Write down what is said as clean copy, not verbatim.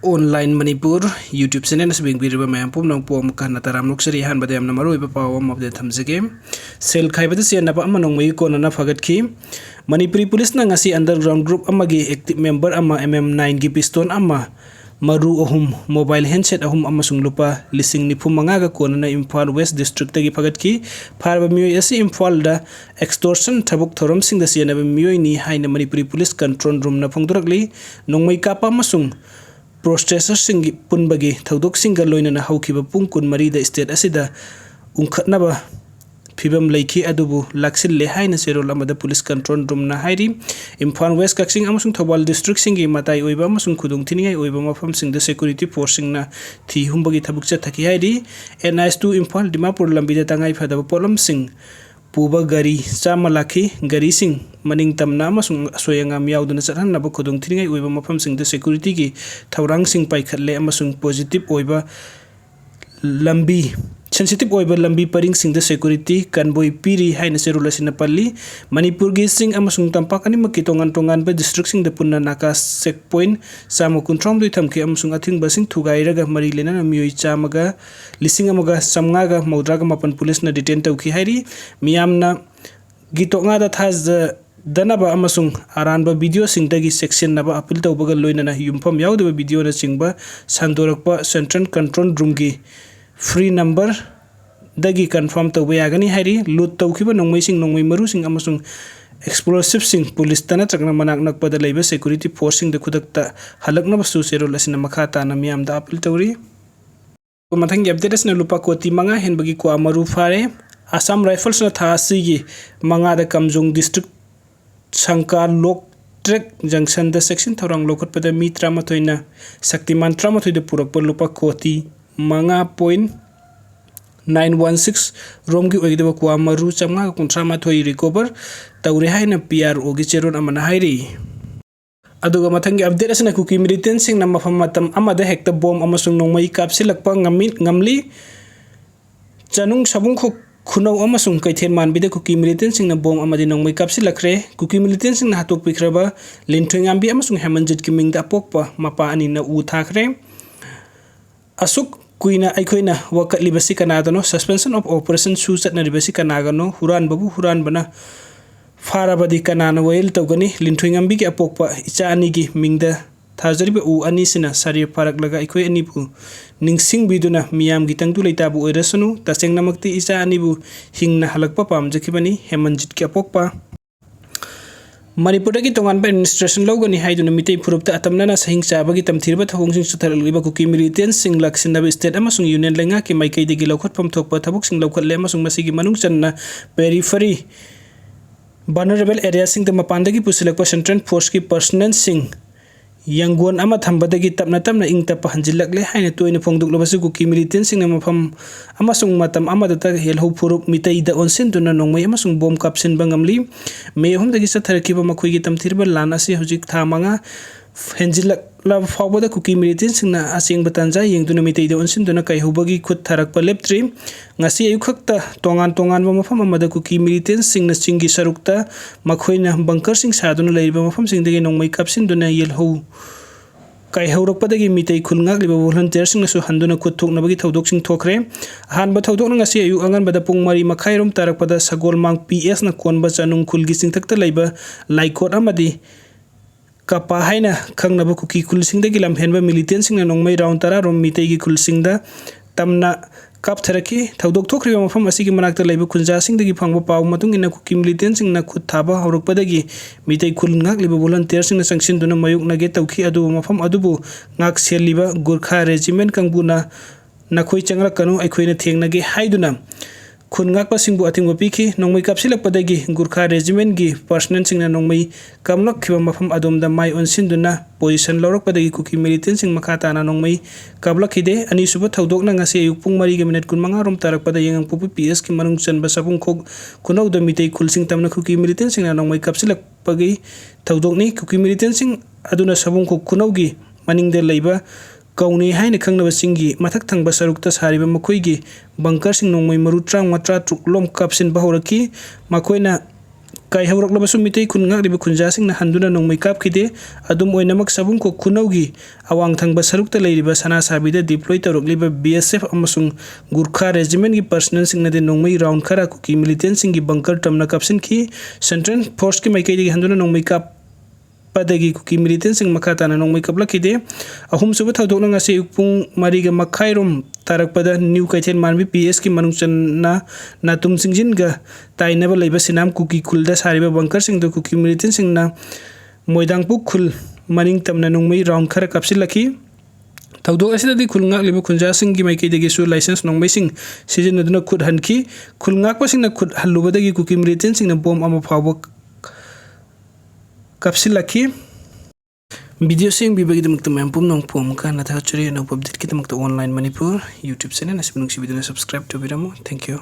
Online Manipur YouTube channel as being video may pum nong pom kanataram luxury han badam namaru pawam of the Thamsake. Sel Khaibada Chennaba Nongmeiga Konnana Fagatkhi. Manipuri police na ngasi underground group amagi active member ama MM9 gi piston ama maru ahum mobile handset ahum amasung lupa lising nipum mangaga Konnana Imphal West District tagi Fagatkhi Parba Miyoi asi Imphal da extortion thabuk thorom sing da Chennaba Miyoi ni haina Manipuri police control room na phongdurakli Nongmeiga pa masung processor singi punbagi thaudok singa loina na haukiba pung kun mari da state asida ungkhatnaba phibam leiki adubu laksil le haina serol amada police control room na hairi Imphal West kaksing amasung Thobal district singi matai oiba amasung khudung thiningai oiba mafam sing da security force sing na thi humbagi thabuk cha thaki hairi NIS2 Imphal Dimapur lambi da tangai phadaba polam sing puba gari chama lakhi gari sing maning tamna amasung soyanga miyauduna charan naba khudung thiningai oiba mafam sing da security gi thaurang sing paikhatle amasung positive oiba lambi sensitive oiba lambi paring sing da security kanboi piri haina serula sinapalli Manipur gi sing amasung tampak ani makitongan tongan ba district sing da punna naka checkpoint samo kuntrom dui thamke amasung athing basing thugairaga mari lena na miyoi chamaga lising amaga samngaga maudraga mapan police na detain tawki hairi miyamna gitonga da thaz danaba amasung aranba video singdagi section naba appeal tawbaga loina na yumpham yaudaba video na singba sandorakpa central control room gi free number dagi confirm tawba yagani hairi loot tawkiba nongmei sing nongmei maru sing amasung explosive sing police tana chakna manak nakpada leiba security force sing da khudakta halakna basu serol asina makha ta na miyam da appeal tawri mathang update asna lupa koti manga henbagi ko amaru fare Assam Rifles na thasi gi manga da Kamjong district Shankar Lok Trek Junction da section thorang lokot pada mi tramatoina Saktiman tramatoi da purak lupa koti manga point 916 romgi oigdaba kwa maru chamga kuntrama thoi recover tawre haina PRO gi cheron amana hairi aduga mathangi update asna Kuki Millitantsingna Mafam Matam Amada Hekta bomb amasung nongmai kapsilakpa ngamli chanung sabung khunau amasung kaithen manbida Kuki Millitantsingna bomb amadi nongmai kapsilakre Kuki Millitantsingna hatok pikraba linthoingambi amasung hemanjit ki mingda pokpa mapa ani na u thakre asuk kuina aikoina wakat libasi kanadano suspension of operation susat na libasi kanagano huran babu huran bana farabadi kanana wail tawgani linthoingambi ki apokpa icha ani gi mingda thajariba u ani sina sari parak laga aikoi ani bu ningsing biduna miyam gi tangtu leitabu oirasunu taseng namakti icha ani bu hingna halakpa pamjakibani hemanjit ki apokpa Manipur ki tongan ba administration logani haiduna mitei phurupta atamnana sahing chabagi tamthirba thong sing sutharaliba Kuki Millitantsing laksinaba state amasung union lenga ki maikai degi lokhat pam thokpa thabuk sing lokhat le amasung masigi manung channa periphery vulnerable area sing da mapandagi pusilakpa central force ki personnel sing Yangon ama thambadagi tapna ingta pahanjilakle haina toina phongduklabasu Kuki Millitantsing na Mafam amasung Matam Amada ta helho phurup mitei da onsen tuna nongmei amasung bom kapsin bangamli me homdagi satharkiba makhoi gi tamthirba lan asi hojik thamanga henjilak la fawbada Kuki Millitantsing na asing batanja yengduna mitei da onsen tuna kai hubagi khut tharakpa leptri ngasi ayukhakta tongan ba mafam amada Kuki Millitantsing na singi sarukta makhoina bunker sing saduna leiba mafam sing dagi nongmei kapsin duna yelho kai haurakpadagi mitei khulngak liba volunteer sing na su handuna khut thoknabagi thodok sing thokre hanba thodok ngasi ayu angan bada pung mari makhairom tarakpada sagolmang PS na konba chanung khulgi sing thakta leiba laikot amadi kapa haina khangnaba Kuki khulsing da gilam henba Millitantsing na nongmei round tara rom mitei gi khulsing da tamna kap tharaki thodok thokriba mafam asigi manakta leiba khunja sing dagi phangba paw matung ina Kuki Millitantsing na khut thaba haurakpadagi mitei khulngak liba volunteer sing na sangsin duna mayuk nage tawki adu mafam adubu ngak seliba Gurkha regiment kangbuna nakhoi changra kanu aikhoina thengnage haiduna khungak pasingbu atingba piki nongmei kapsilakpadagi Gurkha regiment gi personnel sing na nongmei kamlak khiba mafam adumda mai onsinduna position lorakpadagi Kuki Millitantsing makhata na nongmei kablak hide ani suba thodok na ngasi ayuk pung 3:5 rom tarakpada yengang pupu PS ki manung chanba sapung khok kunau da mitei khulsing tamna Kuki Millitantsing na nongmei kapsilakpagi thodok ni Kuki Millitantsing aduna sabung khok kunau gi maningde leiba kauni haina khangnaba singi mathak thangba sarukta sariba makhoigi bunker sing nongmei maru trang matra truk lom kapsin bahoraki makhoina kai haurak mitei khun ngak liba khunja sing na handuna nongmei kap khide adum oinamak sabung ko khunaugi awang thangba sarukta leiriba sana sabida deploy torok liba BSF amasung Gurkha regiment gi personnel sing na de nongmei round khara Kuki militant sing gi bunker tamna kapsin ki central force ki maikai gi handuna nongmei kap padagi Kuki militant sing makata na nongmei kapla khide ahum suba thodok na ngase upung mariga makhairom tarak pada new kaithen manbi PS ki manungchan na natum singjin ga tainaba leiba sinam Kuki khulda sariba bunker sing do Kuki militant sing na moidangpu khul maning tamna nongmei round khara kapsil lakhi tawdok asidadi khulngak liba khunja sing gi maikai degi su license nongmei sing season aduna khud hanki khulngak pa sing na khud halubadagi Kuki militant sing na bom ama phawba kapsil lakhi video sing bibagi damak mampum nong pom ka na tha churi no update ki damak online Manipur YouTube channel asibnung si video subscribe to biramu. Thank you.